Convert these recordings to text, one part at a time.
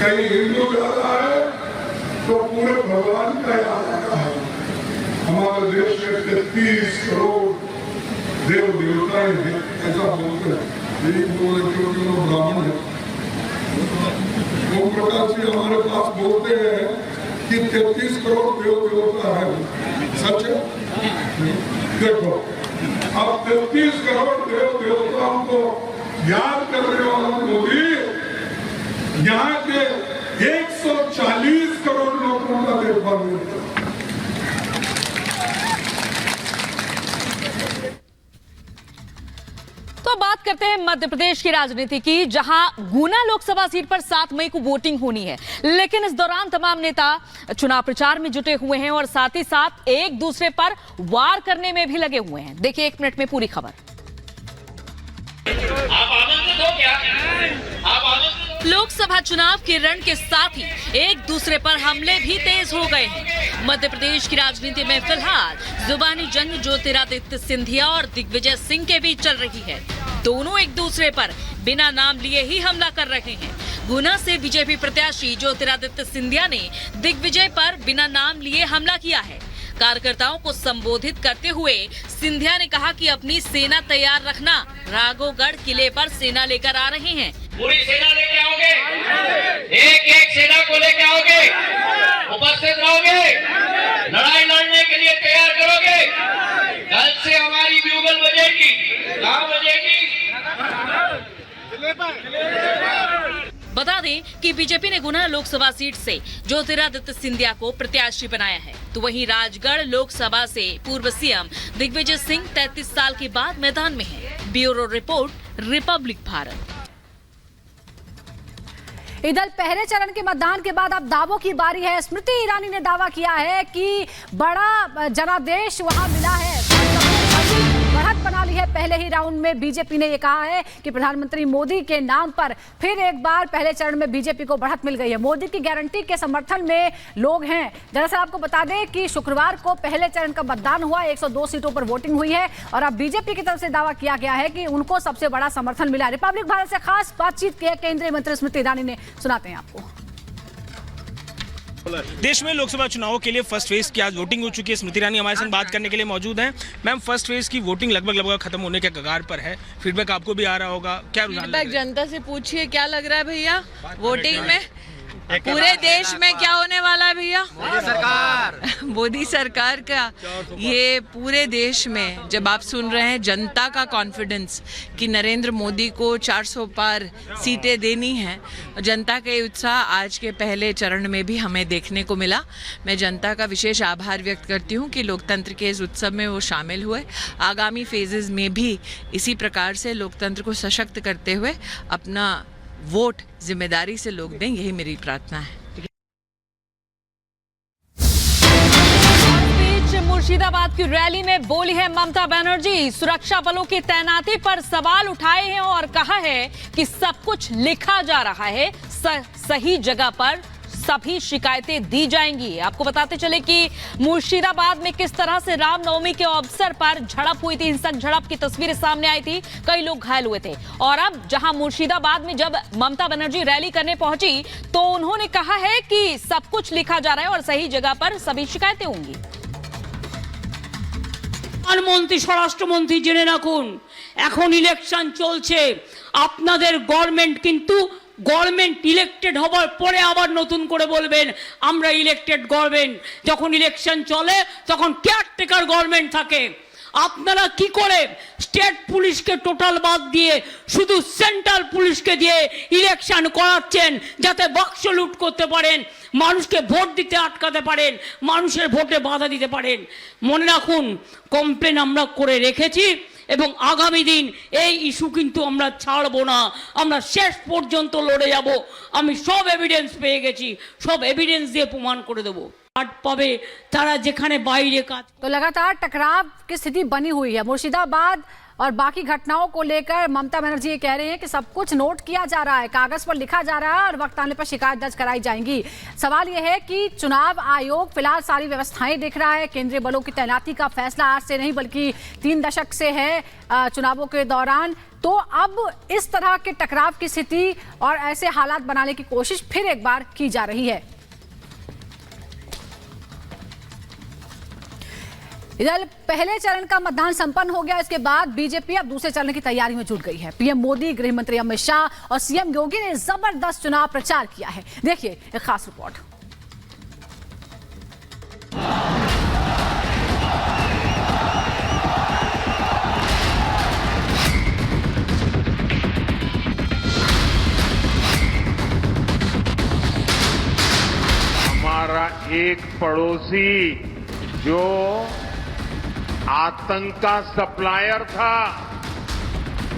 कहीं हिंदू ज्यादा है तो पूरे भगवान का याद आता है। हमारे देश में 33 करोड़ देव देवताएं हैं, ऐसा बोलते हैं, क्योंकि वो ब्राह्मण है। ओम प्रकाश जी हमारे पास बोलते हैं कि 33 करोड़ देव देवता है, सच है? देखो, अब 33 करोड़ देव देवताओं को याद करने वाला मोदी यहाँ के 140 करोड़ लोगों का देखभाल करता है। तो बात करते हैं मध्य प्रदेश की राजनीति की, जहां गुना लोकसभा सीट पर 7 मई को वोटिंग होनी है। लेकिन इस दौरान तमाम नेता चुनाव प्रचार में जुटे हुए हैं और साथ ही साथ एक दूसरे पर वार करने में भी लगे हुए हैं। देखिए 1 मिनट में पूरी खबर। आप आनंदित हो क्या? आप आनंदित? लोकसभा चुनाव के रण के साथ ही एक दूसरे पर हमले भी तेज हो गए हैं। मध्य प्रदेश की राजनीति में फिलहाल जुबानी जंग ज्योतिरादित्य सिंधिया और दिग्विजय सिंह के बीच चल रही है। दोनों एक दूसरे पर बिना नाम लिए ही हमला कर रहे हैं। गुना से बीजेपी प्रत्याशी ज्योतिरादित्य सिंधिया ने दिग्विजय पर बिना नाम लिए हमला किया है। कार्यकर्ताओं को संबोधित करते हुए सिंधिया ने कहा कि अपनी सेना तैयार रखना, राघोगढ़ किले पर सेना लेकर आ रहे हैं। पूरी सेना लेके आओगे? एक एक सेना को लेके आओगे? उपस्थित रहोगे? लड़ाई लड़ने के लिए तैयार करोगे? कल से हमारी ब्यूगल बजेगी। कहाँ बजेगी? बता दें कि बीजेपी ने गुना लोकसभा सीट से ज्योतिरादित्य सिंधिया को प्रत्याशी बनाया है, तो वहीं राजगढ़ लोकसभा से पूर्व सीएम दिग्विजय सिंह 33 साल के बाद मैदान में हैं। Bureau report, Republic Bharat. इधर पहले चरण के मतदान के बाद अब दावों की बारी है। स्मृति ईरानी ने दावा किया है कि बड़ा जनादेश वहां मिला है, बढ़त बना ली है। पहले ही राउंड में बीजेपी ने ये कहा है कि प्रधानमंत्री मोदी के नाम पर फिर एक बार पहले चरण में बीजेपी को बढ़त मिल गई है। मोदी की गारंटी के समर्थन में लोग हैं। दरअसल आपको बता दें कि शुक्रवार को पहले चरण का मतदान हुआ, 102 सीटों पर वोटिंग हुई है और अब बीजेपी की तरफ से दावा किया गया है कि उनको सबसे बड़ा समर्थन मिला। रिपब्लिक भारत से खास बातचीत की है केंद्रीय मंत्री स्मृति ईरानी ने, सुनाते हैं आपको। देश में लोकसभा चुनावों के लिए फर्स्ट फेज की आज वोटिंग हो चुकी है। स्मृति ईरानी हमारे साथ बात करने के लिए मौजूद हैं। मैम, फर्स्ट फेज की वोटिंग लगभग खत्म होने के कगार पर है। फीडबैक आपको भी आ रहा होगा, क्या रुझान लग रहा है? जनता से पूछिए क्या लग रहा है भैया वोटिंग में, पूरे देश में क्या होने वाला है भैया? मोदी सरकार का ये पूरे देश में जब आप सुन रहे हैं जनता का कॉन्फिडेंस कि नरेंद्र मोदी को 400 पार सीटें देनी हैं, जनता का उत्साह आज के पहले चरण में भी हमें देखने को मिला। मैं जनता का विशेष आभार व्यक्त करती हूँ कि लोकतंत्र के इस उत्सव में वो शामिल हुए। आगामी फेजेस में भी इसी प्रकार से लोकतंत्र को सशक्त करते हुए अपना वोट जिम्मेदारी से लोग दें, यही मेरी प्रार्थना है। मुर्शिदाबाद की रैली में बोली है ममता बनर्जी, सुरक्षा बलों की तैनाती पर सवाल उठाए हैं और कहा है कि सब कुछ लिखा जा रहा है, सही जगह पर सभी शिकायतें दी जाएंगी। आपको बताते चले कि मुर्शिदाबाद में किस तरह से रामनवमी के अवसर पर झड़प हुई थी, हिंसक झड़प की तस्वीरें सामने आई थी, कई लोग घायल हुए थे। और अब जहां मुर्शिदाबाद में जब ममता बनर्जी रैली करने पहुंची तो उन्होंने कहा है कि सब कुछ लिखा जा रहा है और सही जगह पर सभी शिकायतें होंगी। প্রধানমন্ত্রী স্বরাষ্ট্রমন্ত্রী জেনে রাখুন, এখন ইলেকশন চলছে, আপনাদের গভর্নমেন্ট কিন্তু গভর্নমেন্ট ইলেক্টেড হবার পরে আবার নতুন করে বলবেন আমরা ইলেক্টেড গভর্নমেন্ট। যখন ইলেকশন চলে তখন কেয়ারটেকার গভর্নমেন্ট থাকে। আপনারা কি করে স্টেট পুলিশকে টোটাল বাদ দিয়ে শুধু সেন্ট্রাল পুলিশকে দিয়ে ইলেকশন করাচ্ছেন যাতে বাক্স লুট করতে পারেন, মানুষকে ভোট দিতে আটকাতে পারেন, মানুষের ভোটে বাধা দিতে পারেন। মনে রাখুন, কমপ্লেন আমরা করে রেখেছি এবং আগামী দিন এই ইস্যু কিন্তু আমরা ছাড়বো না, আমরা শেষ পর্যন্ত লড়ে যাব। আমি সব এভিডেন্স পেয়ে গেছি, সব এভিডেন্স দিয়ে প্রমাণ করে দেবো। পাবে তারা যেখানে বাইরে কাজ। तो लगातार टकराव की स्थिति बनी हुई है। मुर्शिदाबाद और बाकी घटनाओं को लेकर ममता बनर्जी ये कह रहे हैं कि सब कुछ नोट किया जा रहा है, कागज पर लिखा जा रहा है और वक्त आने पर शिकायत दर्ज कराई जाएंगी। सवाल यह है कि चुनाव आयोग फिलहाल सारी व्यवस्थाएं देख रहा है। केंद्रीय बलों की तैनाती का फैसला आज से नहीं बल्कि 3 दशक से है चुनावों के दौरान। तो अब इस तरह के टकराव की स्थिति और ऐसे हालात बनाने की कोशिश फिर एक बार की जा रही है। इधर पहले चरण का मतदान संपन्न हो गया, इसके बाद बीजेपी अब दूसरे चरण की तैयारी में जुट गई है। पीएम मोदी, गृह मंत्री अमित शाह और सीएम योगी ने जबरदस्त चुनाव प्रचार किया है। देखिए एक खास रिपोर्ट। हमारा एक पड़ोसी जो आतंक का सप्लायर था,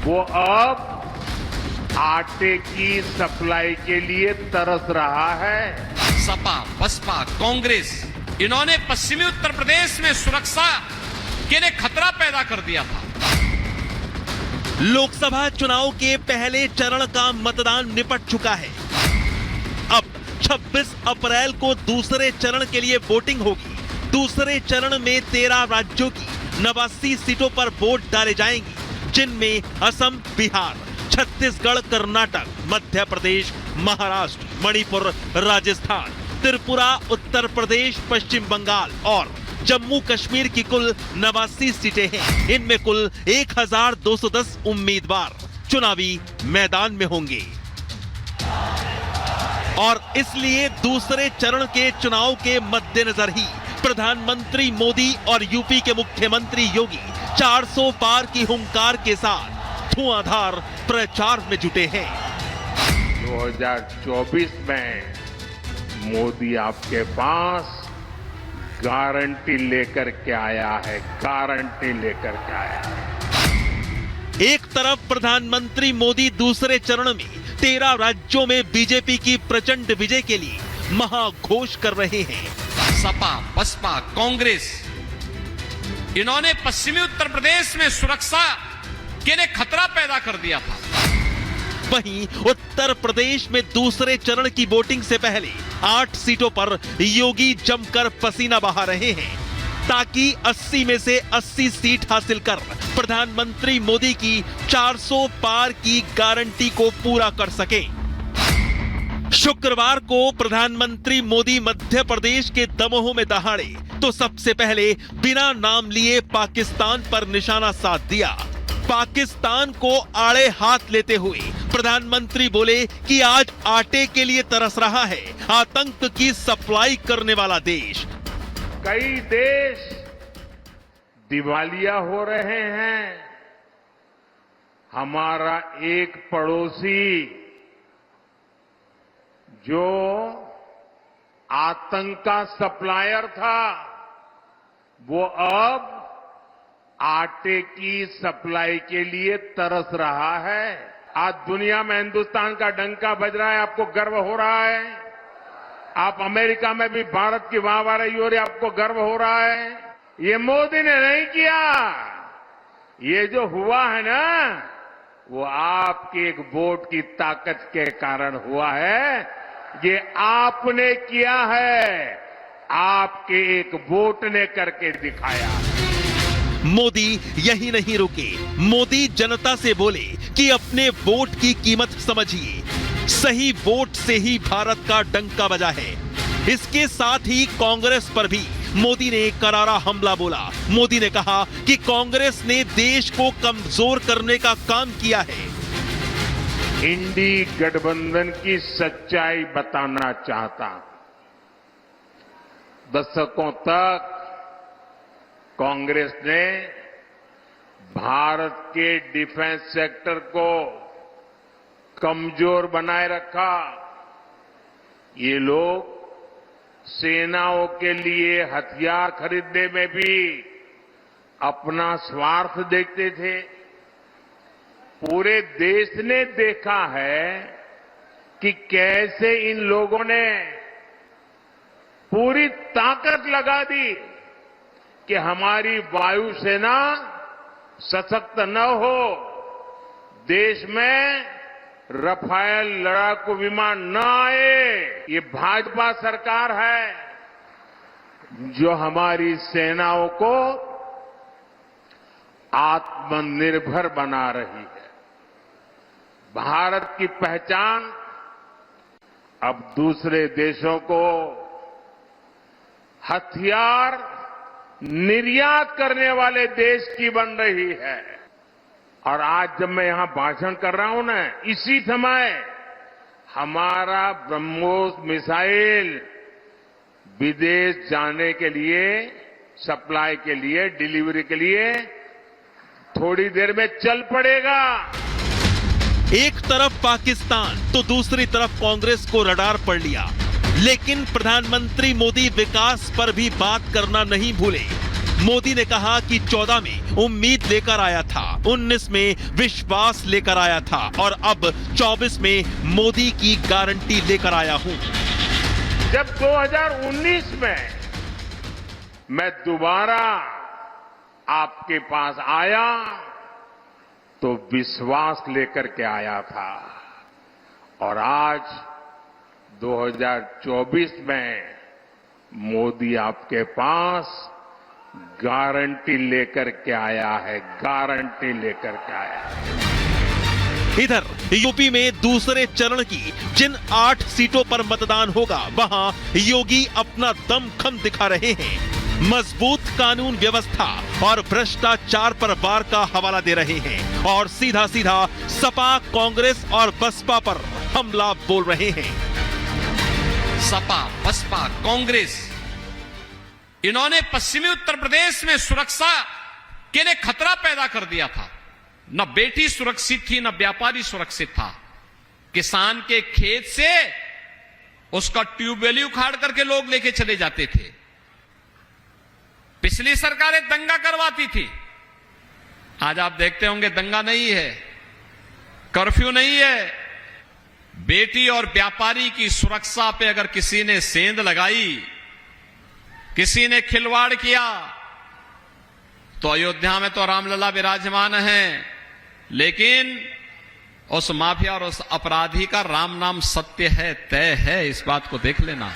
वो अब आटे की सप्लाई के लिए तरस रहा है। सपा, बसपा, कांग्रेस, इन्होंने पश्चिमी उत्तर प्रदेश में सुरक्षा के लिए खतरा पैदा कर दिया था। लोकसभा चुनाव के पहले चरण का मतदान निपट चुका है। अब 26 अप्रैल को दूसरे चरण के लिए वोटिंग होगी। दूसरे चरण में 13 राज्यों की 89 सीटों पर वोट डाले जाएंगे, जिनमें असम, बिहार, छत्तीसगढ़, कर्नाटक, मध्य प्रदेश, महाराष्ट्र, मणिपुर, राजस्थान, त्रिपुरा, उत्तर प्रदेश, पश्चिम बंगाल और जम्मू कश्मीर की कुल 89 सीटें हैं। इनमें कुल 1210 उम्मीदवार चुनावी मैदान में होंगे और इसलिए दूसरे चरण के चुनाव के मद्देनजर ही प्रधानमंत्री मोदी और यूपी के मुख्यमंत्री योगी 400 पार की हुंकार के साथ धुआंधार प्रचार में जुटे हैं। 2024 में मोदी आपके पास गारंटी लेकर के आया है, गारंटी लेकर के आया है। एक तरफ प्रधानमंत्री मोदी दूसरे चरण में 13 राज्यों में बीजेपी की प्रचंड विजय के लिए महाघोष कर रहे हैं। सपा, बसपा, कांग्रेस, इन्होंने पश्चिमी उत्तर प्रदेश में सुरक्षा के लिए खतरा पैदा कर दिया था। वहीं उत्तर प्रदेश में दूसरे चरण की वोटिंग से पहले 8 सीटों पर योगी जमकर पसीना बहा रहे हैं, ताकि 80 में से 80 सीट हासिल कर प्रधानमंत्री मोदी की 400 पार की गारंटी को पूरा कर सके। शुक्रवार को प्रधानमंत्री मोदी मध्य प्रदेश के दमोह में दहाड़े तो सबसे पहले बिना नाम लिए पाकिस्तान पर निशाना साध दिया। पाकिस्तान को आड़े हाथ लेते हुए प्रधानमंत्री बोले कि आज आटे के लिए तरस रहा है आतंक की सप्लाई करने वाला देश। कई देश दिवालिया हो रहे हैं, हमारा एक पड़ोसी जो आतंक का सप्लायर था, वो अब आटे की सप्लाई के लिए तरस रहा है। आज दुनिया में हिंदुस्तान का डंका बज रहा है, आपको गर्व हो रहा है। आप अमेरिका में भी भारत की वाहवाही हो रही है, आपको गर्व हो रहा है। ये मोदी ने नहीं किया, ये जो हुआ है ना, वो आपकी एक वोट की ताकत के कारण हुआ है। ये आपने किया है, आपके एक वोट ने करके दिखाया। मोदी यही नहीं रुके, मोदी जनता से बोले कि अपने वोट की कीमत समझिए। सही वोट से ही भारत का डंका बजा है। इसके साथ ही कांग्रेस पर भी मोदी ने करारा हमला बोला। मोदी ने कहा कि कांग्रेस ने देश को कमजोर करने का काम किया है। इंडी गठबंधन की सच्चाई बताना चाहता हूं। दशकों तक कांग्रेस ने भारत के डिफेंस सेक्टर को कमजोर बनाए रखा। ये लोग सेनाओं के लिए हथियार खरीदने में भी अपना स्वार्थ देखते थे। पूरे देश ने देखा है कि कैसे इन लोगों ने पूरी ताकत लगा दी कि हमारी वायुसेना सशक्त न हो, देश में रफाल लड़ाकू विमान न आए। ये भाजपा सरकार है जो हमारी सेनाओं को आत्मनिर्भर बना रही है। भारत की पहचान अब दूसरे देशों को हथियार निर्यात करने वाले देश की बन रही है। और आज जब मैं यहां भाषण कर रहा हूं ना, इसी समय हमारा ब्रह्मोस मिसाइल विदेश जाने के लिए, सप्लाई के लिए, डिलीवरी के लिए थोड़ी देर में चल पड़ेगा। एक तरफ पाकिस्तान तो दूसरी तरफ कांग्रेस को रडार पड़ लिया, लेकिन प्रधानमंत्री मोदी विकास पर भी बात करना नहीं भूले। मोदी ने कहा कि 14 में उम्मीद लेकर आया था, 19 में विश्वास लेकर आया था और अब 24 में मोदी की गारंटी लेकर आया हूं। जब 2019 में मैं दोबारा आपके पास आया तो विश्वास लेकर के आया था, और आज 2024 में मोदी आपके पास गारंटी लेकर के आया है, गारंटी लेकर के आया है। इधर यूपी में दूसरे चरण की जिन 8 सीटों पर मतदान होगा, वहां योगी अपना दमखम दिखा रहे हैं। मजबूत कानून व्यवस्था और भ्रष्टाचार पर वार का हवाला दे रहे हैं और सीधा सीधा सपा, कांग्रेस और बसपा पर हमला बोल रहे हैं। सपा, बसपा, कांग्रेस, इन्होंने पश्चिमी उत्तर प्रदेश में सुरक्षा के लिए खतरा पैदा कर दिया था। न बेटी सुरक्षित थी, न व्यापारी सुरक्षित था। किसान के खेत से उसका ट्यूबवेल उखाड़ करके लोग लेके चले जाते थे। पिछली सरकारें दंगा करवाती थी। आज आप देखते होंगे दंगा नहीं है, कर्फ्यू नहीं है। बेटी और व्यापारी की सुरक्षा पे अगर किसी ने सेंध लगाई, किसी ने खिलवाड़ किया, तो अयोध्या में तो रामलला विराजमान है, लेकिन उस माफिया और उस अपराधी का राम नाम सत्य है, तय है। इस बात को देख लेना।